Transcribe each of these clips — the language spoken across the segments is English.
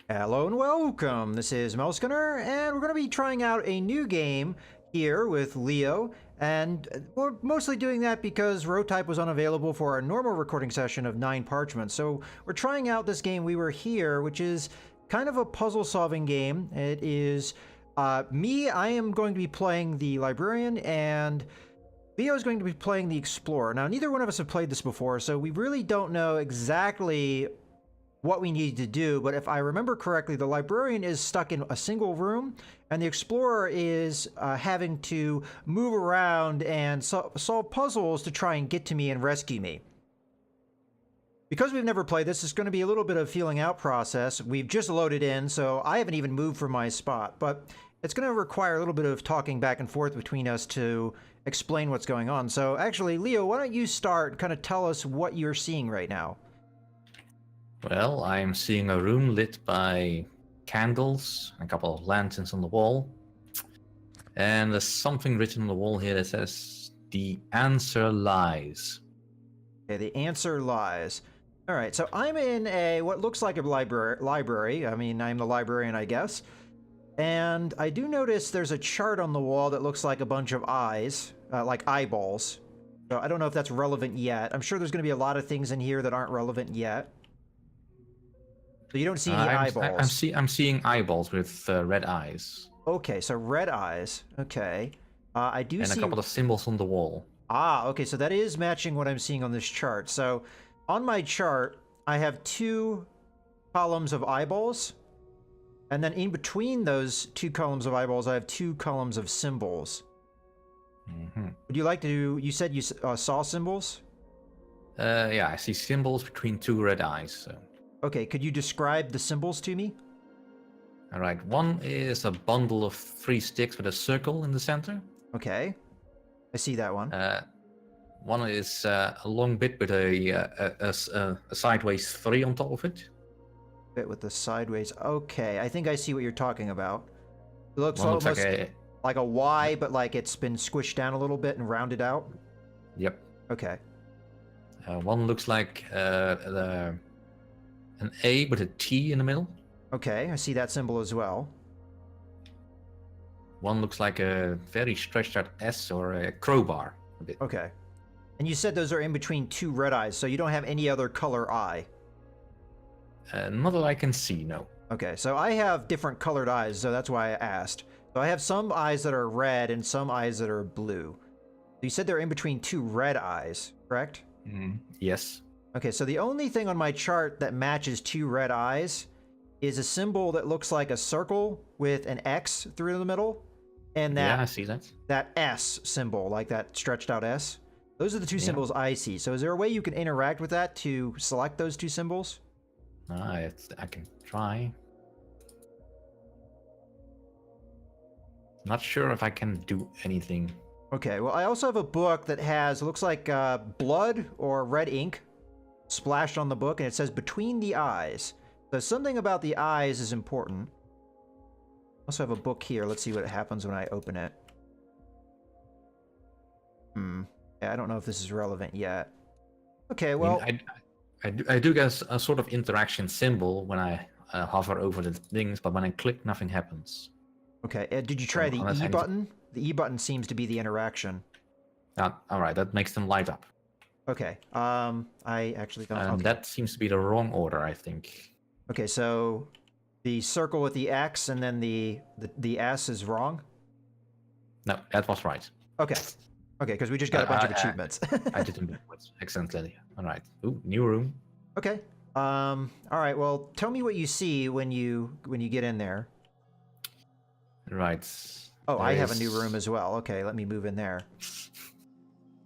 Hello and welcome. This is Melskinner, and we're going to be trying out a new game here with Leo. And we're mostly doing that because Rotype was unavailable for our normal recording session of 9 Parchments. So we're trying out this game We Were Here, which is kind of a puzzle-solving game. It is me. I am going to be playing the Librarian, and Leo is going to be playing the Explorer. Now, neither one of us have played this before, so we really don't know exactly what we need to do, but if I remember correctly, the Librarian is stuck in a single room, and the Explorer is having to move around and solve puzzles to try and get to me and rescue me. Because we've never played this, it's going to be a little bit of feeling out process. We've just loaded in, so I haven't even moved from my spot, but it's going to require a little bit of talking back and forth between us to explain what's going on. So actually, Leo, why don't you start and kind of tell us what you're seeing right now? Well, I'm seeing a room lit by candles, a couple of lanterns on the wall. And there's something written on the wall here that says, "The answer lies." Okay, the answer lies. All right, so I'm in a what looks like a library. I mean, I'm the librarian, I guess. And I do notice there's a chart on the wall that looks like a bunch of eyes, like eyeballs. So I don't know if that's relevant yet. I'm sure there's going to be a lot of things in here that aren't relevant yet. So you don't see any eyeballs. I'm seeing eyeballs with red eyes. Okay, so red eyes. Okay. I do see... And a couple of symbols on the wall. Ah, okay, so that is matching what I'm seeing on this chart. So on my chart, I have 2 columns of eyeballs. And then in between those 2 columns of eyeballs, I have 2 columns of symbols. Mm-hmm. Would you like to... You said you saw symbols? Yeah, I see symbols between 2 red eyes. So. Okay, could you describe the symbols to me? All right, one is a bundle of 3 sticks with a circle in the center. Okay, I see that one. One is a long bit with a sideways 3 on top of it. Bit with the sideways. Okay, I think I see what you're talking about. It looks Looks almost like a Y, but like it's been squished down a little bit and rounded out. Yep. Okay. One looks like an A with a T in the middle. Okay, I see that symbol as well. One looks like a very stretched out S or a crowbar. A bit. Okay. And you said those are in between 2 red eyes, so you don't have any other color eye. Not that I can see, no. Okay, so I have different colored eyes, so that's why I asked. So I have some eyes that are red and some eyes that are blue. You said they're in between 2 red eyes, correct? Yes. Okay, so the only thing on my chart that matches 2 red eyes is a symbol that looks like a circle with an X through the middle. And that, yeah, I see that. That S symbol, like that stretched out S. Those are the 2 symbols I see. So is there a way you can interact with that to select those 2 symbols? I can try. Not sure if I can do anything. Okay, well, I also have a book that has, looks like blood or red ink splashed on the book, and it says between the eyes. So something about the eyes is important. I also have a book here. Let's see what happens when I open it. Yeah, I don't know if this is relevant yet. Okay, well... I do get a sort of interaction symbol when I hover over the things, but when I click, nothing happens. Okay, did you try the E button? The E button seems to be the interaction. Alright, that makes them light up. Okay, I actually don't... Okay. That seems to be the wrong order, I think. Okay, so the circle with the X and then the S is wrong? No, that was right. Okay. Okay, because we just got a bunch of achievements. I didn't do it. Excellently. Alright. Ooh, new room. Okay. Alright, well, tell me what you see when you get in there. Right. Oh, I have a new room as well. Okay, let me move in there.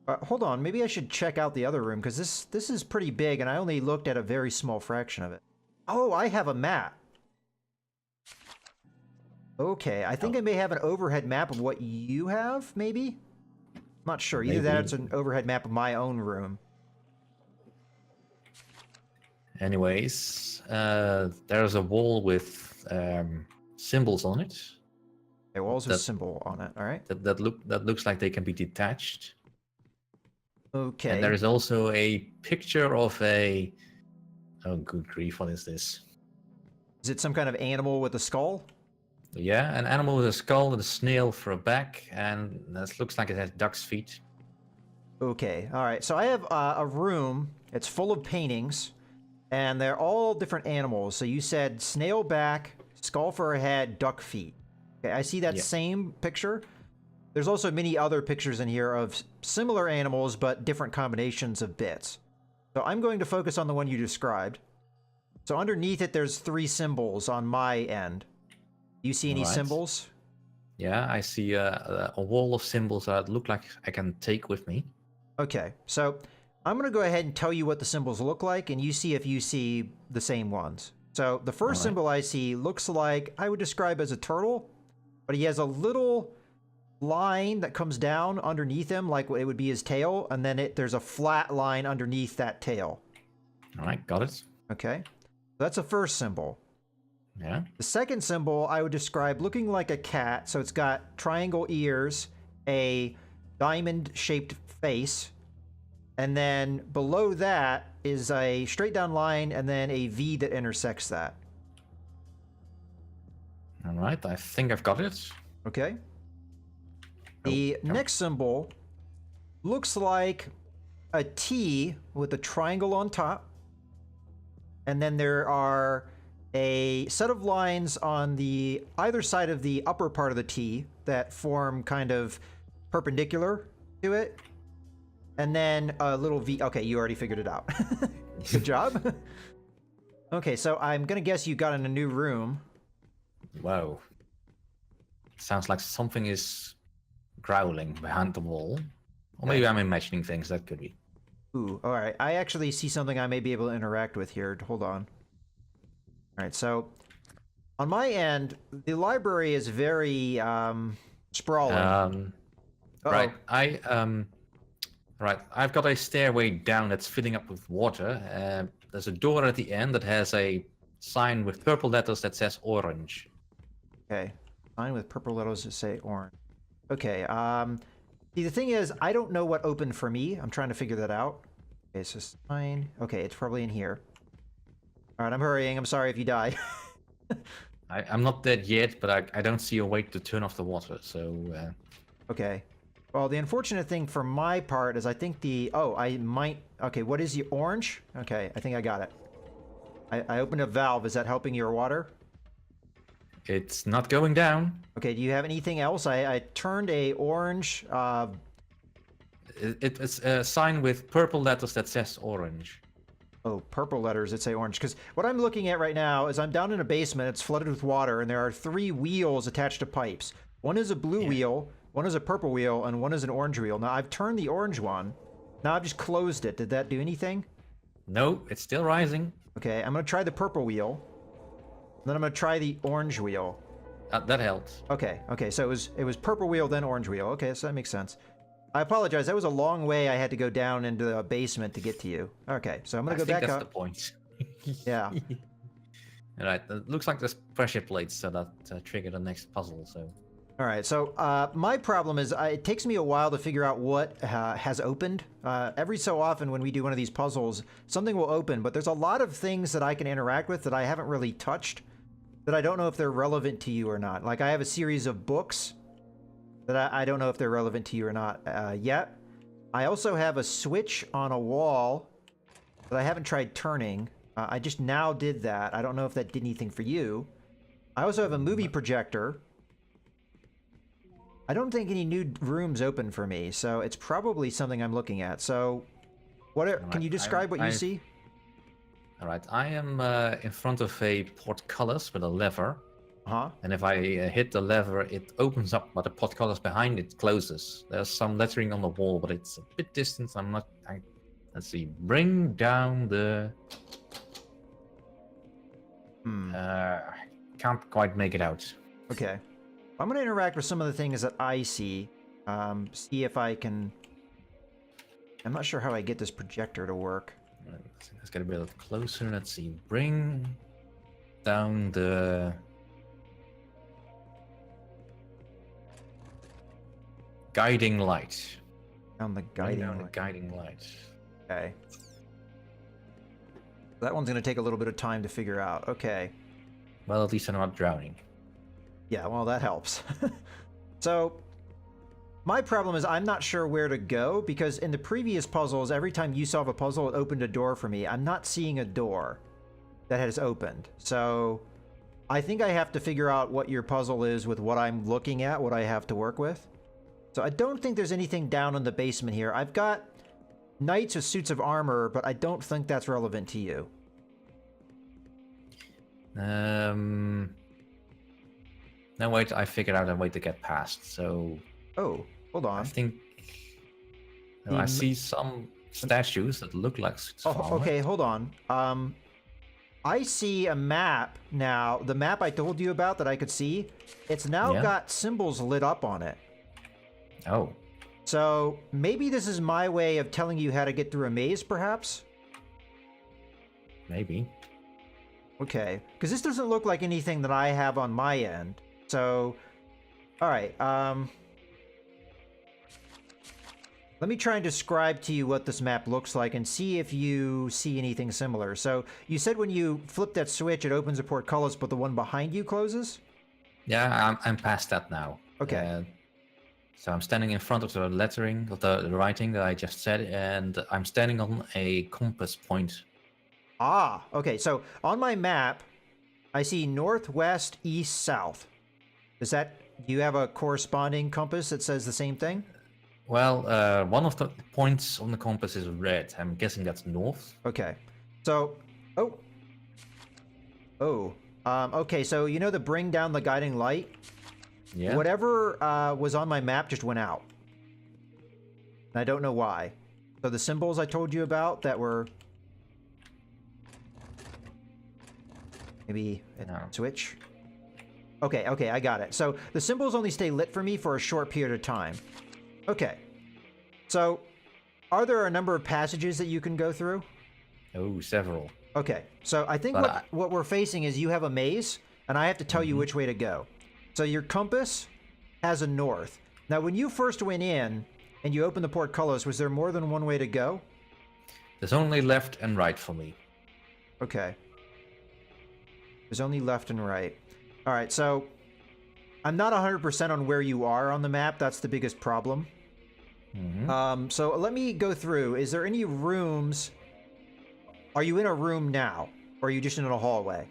Hold on, maybe I should check out the other room, because this is pretty big, and I only looked at a very small fraction of it. Oh, I have a map. Okay, I think I may have an overhead map of what you have, maybe? I'm not sure. Either that or it's an overhead map of my own room. Anyways, there's a wall with symbols on it. Okay, walls with a symbol on it, alright. That looks like they can be detached. Okay. And there is also a picture of a... Oh, good grief, what is this? Is it some kind of animal with a skull? Yeah, an animal with a skull and a snail for a back, and this looks like it has duck's feet. Okay, all right. So I have a room. It's full of paintings, and they're all different animals. So you said snail back, skull for a head, duck feet. Okay, I see that Yeah. same picture. There's also many other pictures in here of similar animals, but different combinations of bits. So I'm going to focus on the one you described. So underneath it, there's 3 symbols on my end. Do you see any Right. symbols? Yeah, I see a wall of symbols that look like I can take with me. Okay, so I'm going to go ahead and tell you what the symbols look like, and you see if you see the same ones. So the first Alright. symbol I see looks like I would describe as a turtle, but he has a little line that comes down underneath him, like it would be his tail, and then there's a flat line underneath that tail. All right, got it. Okay, that's the first symbol. Yeah. The second symbol I would describe looking like a cat, so it's got triangle ears, a diamond-shaped face, and then below that is a straight down line and then a V that intersects that. All right, I think I've got it. Okay. The next symbol looks like a T with a triangle on top, and then there are a set of lines on the either side of the upper part of the T that form kind of perpendicular to it, and then a little V. Okay, you already figured it out. Good job. Okay, so I'm gonna guess you got in a new room. Whoa. Sounds like something is growling behind the wall. Or maybe I'm imagining things, that could be. Ooh, all right. I actually see something I may be able to interact with here. Hold on. All right, so on my end, the library is very sprawling. Right, right, I've got a stairway down that's filling up with water. There's a door at the end that has a sign with purple letters that says orange. Okay, sign with purple letters that say orange. Okay, see, the thing is, I don't know what opened for me. I'm trying to figure that out. Okay, so sign. Okay, it's probably in here. All right, I'm hurrying. I'm sorry if you die. I'm not dead yet, but I don't see a way to turn off the water, so... Okay. Well, the unfortunate thing for my part is I think the... Oh, I might... Okay, what is the orange? Okay, I think I got it. I opened a valve. Is that helping your water? It's not going down. Okay, do you have anything else? I turned a orange... It's a sign with purple letters that says orange. Oh, purple letters that say orange. Because what I'm looking at right now is I'm down in a basement. It's flooded with water, and there are 3 wheels attached to pipes. One is a blue wheel, one is a purple wheel, and one is an orange wheel. Now, I've turned the orange one. Now I've just closed it. Did that do anything? No, it's still rising. Okay, I'm going to try the purple wheel. Then I'm going to try the orange wheel. That helped. Okay, so it was purple wheel, then orange wheel. Okay, so that makes sense. I apologize. That was a long way I had to go down into the basement to get to you. Okay, so I'm going to go back that's up. the point. Yeah. Alright, it looks like there's pressure plates so that trigger the next puzzle, so... All right, so my problem is it takes me a while to figure out what has opened. Every so often when we do one of these puzzles, something will open, but there's a lot of things that I can interact with that I haven't really touched, that I don't know if they're relevant to you or not. Like I have a series of books that I don't know if they're relevant to you or not yet. I also have a switch on a wall that I haven't tried turning. I just now did that. I don't know if that did anything for you. I also have a movie projector. I don't think any new rooms open for me, so it's probably something I'm looking at. So, can you describe what you see? Alright, I am in front of a portcullis with a lever. Uh-huh. And if I hit the lever, it opens up, but the portcullis behind it closes. There's some lettering on the wall, but it's a bit distant. Let's see. Bring down the... Can't quite make it out. Okay. I'm going to interact with some of the things that I see. See if I can... I'm not sure how I get this projector to work. Let's get a bit closer. Let's see. Bring down the... guiding light. Down the guiding light. Guiding light. Okay. That one's going to take a little bit of time to figure out. Okay. Well, at least I'm not drowning. Yeah, well, that helps. So, my problem is I'm not sure where to go, because in the previous puzzles, every time you solve a puzzle, it opened a door for me. I'm not seeing a door that has opened. So, I think I have to figure out what your puzzle is with what I'm looking at, what I have to work with. So I don't think there's anything down in the basement here. I've got knights with suits of armor, but I don't think that's relevant to you. No, wait, I figured out a way to get past, so... Oh, hold on. I think... I see some statues that look like suits of armor. Okay, hold on. I see a map now. The map I told you about that I could see, it's now got symbols lit up on it. Oh. So maybe this is my way of telling you how to get through a maze, perhaps? Maybe. Okay, because this doesn't look like anything that I have on my end. So, all right. Let me try and describe to you what this map looks like and see if you see anything similar. So, you said when you flip that switch, it opens a portcullis, but the one behind you closes? Yeah, I'm past that now. Okay. So I'm standing in front of the lettering, of the writing that I just said, and I'm standing on a compass point. Ah, okay. So, on my map, I see northwest, east, south. Is that... Do you have a corresponding compass that says the same thing? Well, one of the points on the compass is red. I'm guessing that's north. Okay. So, okay, so you know the bring down the guiding light? Yeah. Whatever was on my map just went out. And I don't know why. So the symbols I told you about that were... Maybe a switch? Okay, I got it. So the symbols only stay lit for me for a short period of time. Okay. So, are there a number of passages that you can go through? Oh, several. Okay. So I think what we're facing is you have a maze, and I have to tell you which way to go. So your compass has a north. Now, when you first went in and you opened the portcullis, was there more than one way to go? There's only left and right for me. Okay. There's only left and right. All right, so I'm not 100% on where you are on the map. That's the biggest problem. So let me go through. Is there any rooms? Are you in a room now? Or are you just in a hallway?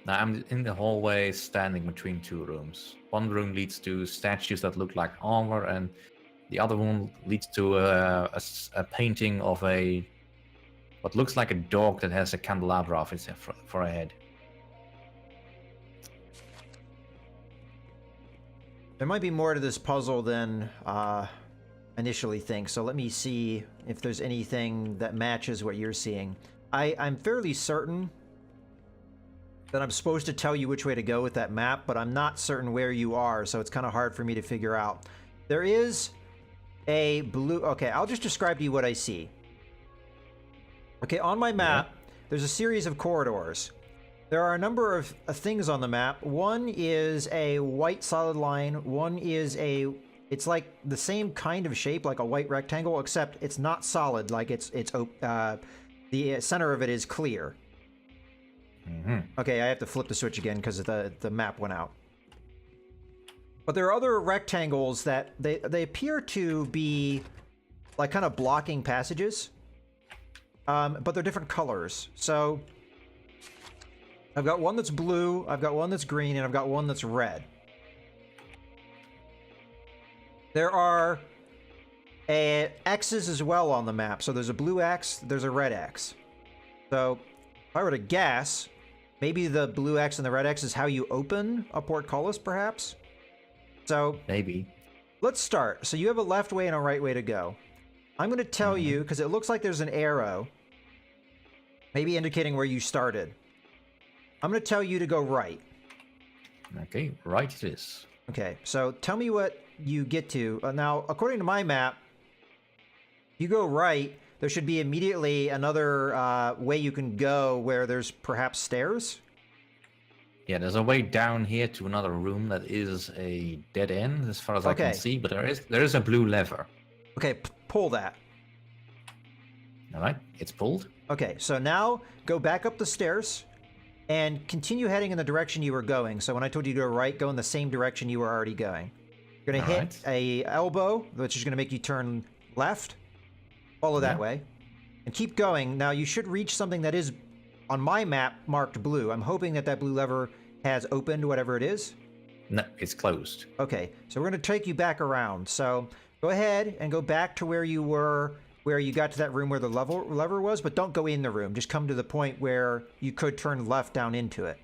Now I'm in the hallway standing between two rooms. One room leads to statues that look like armor, and the other one leads to a painting of what looks like a dog that has a candelabra for a head. There might be more to this puzzle than initially think, so let me see if there's anything that matches what you're seeing. I'm fairly certain that I'm supposed to tell you which way to go with that map, but I'm not certain where you are, so it's kind of hard for me to figure out. There is a blue... Okay, I'll just describe to you what I see. Okay, on my map, there's a series of corridors. There are a number of things on the map. One is a white solid line. One is it's like the same kind of shape, like a white rectangle, except it's not solid. Like the center of it is clear. Okay, I have to flip the switch again because the map went out. But there are other rectangles that they appear to be like kind of blocking passages. But they're different colors. So I've got one that's blue, I've got one that's green, and I've got one that's red. There are X's as well on the map. So there's a blue X, there's a red X. So if I were to guess, maybe the blue X and the red X is how you open a portcullis, perhaps? So maybe. Let's start. So you have a left way and a right way to go. I'm going to tell you, because it looks like there's an arrow, maybe indicating where you started. I'm going to tell you to go right. Okay, right it is. Okay, so tell me what you get to. Now, according to my map, you go right, there should be immediately another way you can go where there's perhaps stairs. Yeah, there's a way down here to another room that is a dead end as far as I can see, but there is a blue lever. Okay, pull that. All right, it's pulled. Okay, so now go back up the stairs. and continue heading in the direction you were going. So when I told you to go right, go in the same direction you were already going. You're going to hit a elbow, which is going to make you turn left. Follow that way. And keep going. Now you should reach something that is, on my map, marked blue. I'm hoping that that blue lever has opened whatever it is. No, it's closed. Okay, so we're going to take you back around. So go ahead and go back to where you were, where you got to that room where the lever was, but don't go in the room. Just come to the point where you could turn left down into it.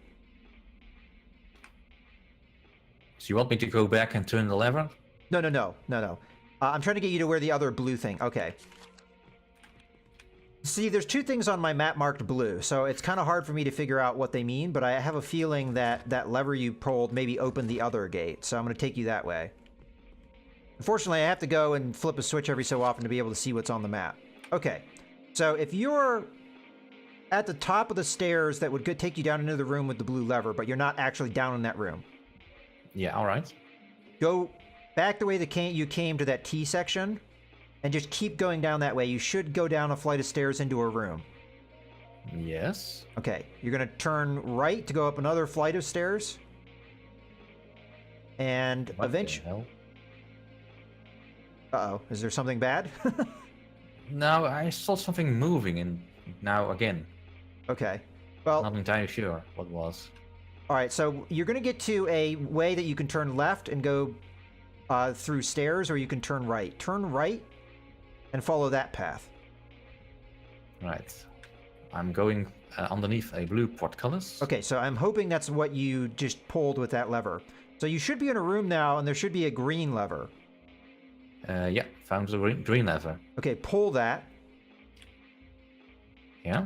So you want me to go back and turn the lever? No. I'm trying to get you to where the other blue thing. Okay. See, there's two things on my map marked blue, so it's kind of hard for me to figure out what they mean, but I have a feeling that that lever you pulled maybe opened the other gate, so I'm going to take you that way. Unfortunately, I have to go and flip a switch every so often to be able to see what's on the map. Okay, so if you're at the top of the stairs that would take you down into the room with the blue lever, but you're not actually down in that room. Yeah, all right. Go back the way you came to that T section, and just keep going down that way. You should go down a flight of stairs into a room. Yes. Okay, you're going to turn right to go up another flight of stairs. And eventually... Uh-oh, is there something bad? No, I saw something moving, and now again. Okay, well... Not entirely sure what it was. Alright, so you're going to get to a way that you can turn left and go through stairs, or you can turn right. Turn right and follow that path. Right. I'm going underneath a blue portcullis. Okay, so I'm hoping that's what you just pulled with that lever. So you should be in a room now, and there should be a green lever. Yeah, found the green lever. Okay, pull that. Yeah.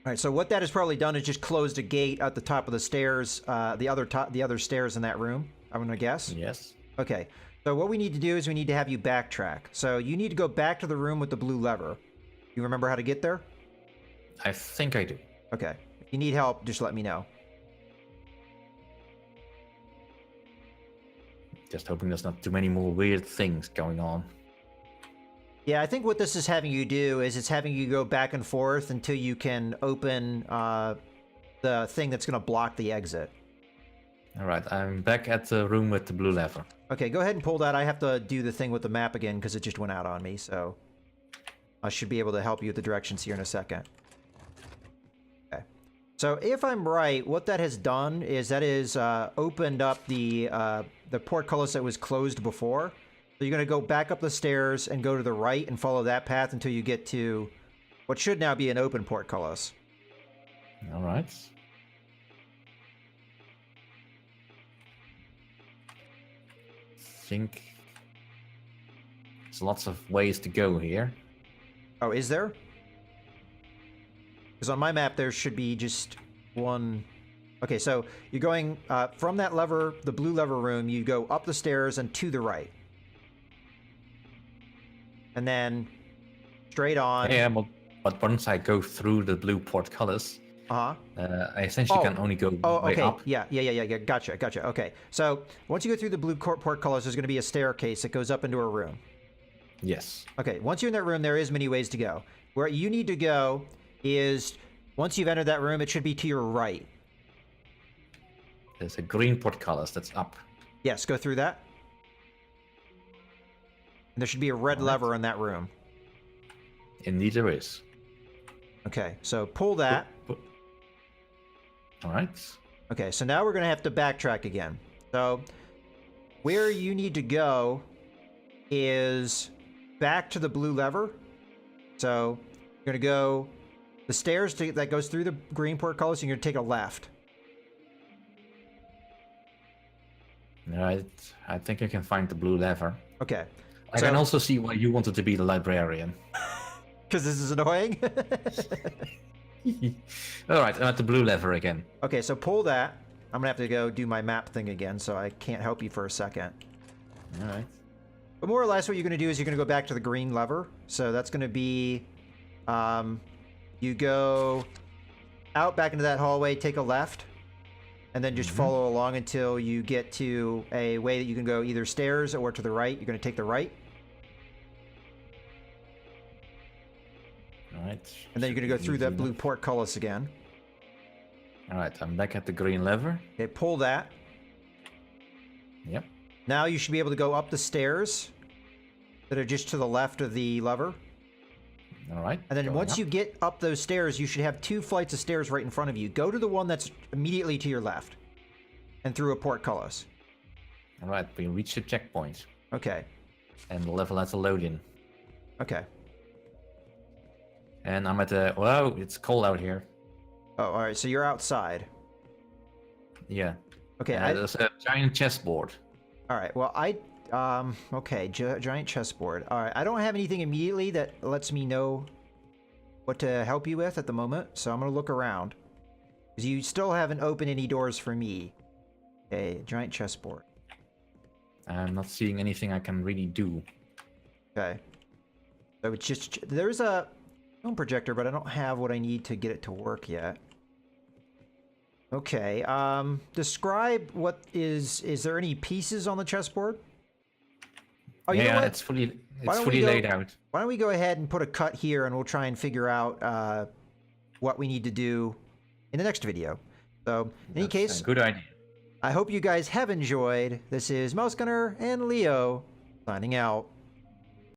All right, so what that has probably done is just closed a gate at the top of the stairs, the other stairs in that room, I'm going to guess. Yes. Okay, so what we need to do is we need to have you backtrack. So you need to go back to the room with the blue lever. You remember how to get there? I think I do. Okay. If you need help, just let me know. Just hoping there's not too many more weird things going on. Yeah, I think what this is having you do is it's having you go back and forth until you can open the thing that's going to block the exit. All right, I'm back at the room with the blue lever. Okay, go ahead and pull that. I have to do the thing with the map again because it just went out on me, so I should be able to help you with the directions here in a second. Okay. So if I'm right, what that has done is that is opened up the portcullis that was closed before. So you're going to go back up the stairs and go to the right and follow that path until you get to what should now be an open portcullis. All right. I think there's lots of ways to go here. Oh, is there? Because on my map there should be just one. Okay, so you're going from that lever, the blue lever room, you go up the stairs and to the right. And then straight on. Yeah, but once I go through the blue portcullis, I essentially can only go way okay. up. Yeah. Gotcha. Okay. So once you go through the blue portcullis, there's going to be a staircase that goes up into a room. Yes. Okay, once you're in that room, there is many ways to go. Where you need to go is, once you've entered that room, it should be to your right. There's a green portcullis that's up. Yes, go through that. And there should be a red lever in that room. Indeed there is. Okay, so pull that. All right. Okay, so now we're going to have to backtrack again. So where you need to go is back to the blue lever. So you're going to go the stairs that goes through the green portcullis, and you're going to take a left. All right. I think I can find the blue lever. Okay. I can also see why you wanted to be the librarian. Because this is annoying? All right, I'm at the blue lever again. Okay, so pull that. I'm going to have to go do my map thing again, so I can't help you for a second. All right. But more or less what you're going to do is you're going to go back to the green lever. So that's going to be... you go out back into that hallway, take a left, and then just follow along until you get to a way that you can go either stairs or to the right. You're going to take the right. All right. And then you're going to go through that blue portcullis again. All right, I'm back at the green lever. Okay, pull that. Yep. Now you should be able to go up the stairs that are just to the left of the lever. All right. And then going once up. you get up those stairs, you should have 2 flights of stairs right in front of you. Go to the one that's immediately to your left and through a portcullis. All right, we reached the checkpoint. Okay. And the level has a load in. Okay. And I'm at the... Whoa, it's cold out here. Oh, all right. So you're outside. Yeah. Okay. There's a giant chessboard. All right. Well, okay. Giant chessboard. All right. I don't have anything immediately that lets me know what to help you with at the moment. So I'm going to look around. Because you still haven't opened any doors for me. Okay. Giant chessboard. I'm not seeing anything I can really do. Okay. So it's just... There's a phone projector, but I don't have what I need to get it to work yet. Okay. Describe what is... Is there any pieces on the chessboard? Oh, you know what? It's fully don't we laid out. Why don't we go ahead and put a cut here and we'll try and figure out what we need to do in the next video. So, in any That's case, a good idea. I hope you guys have enjoyed. This is Mouse Gunner and Leo signing out.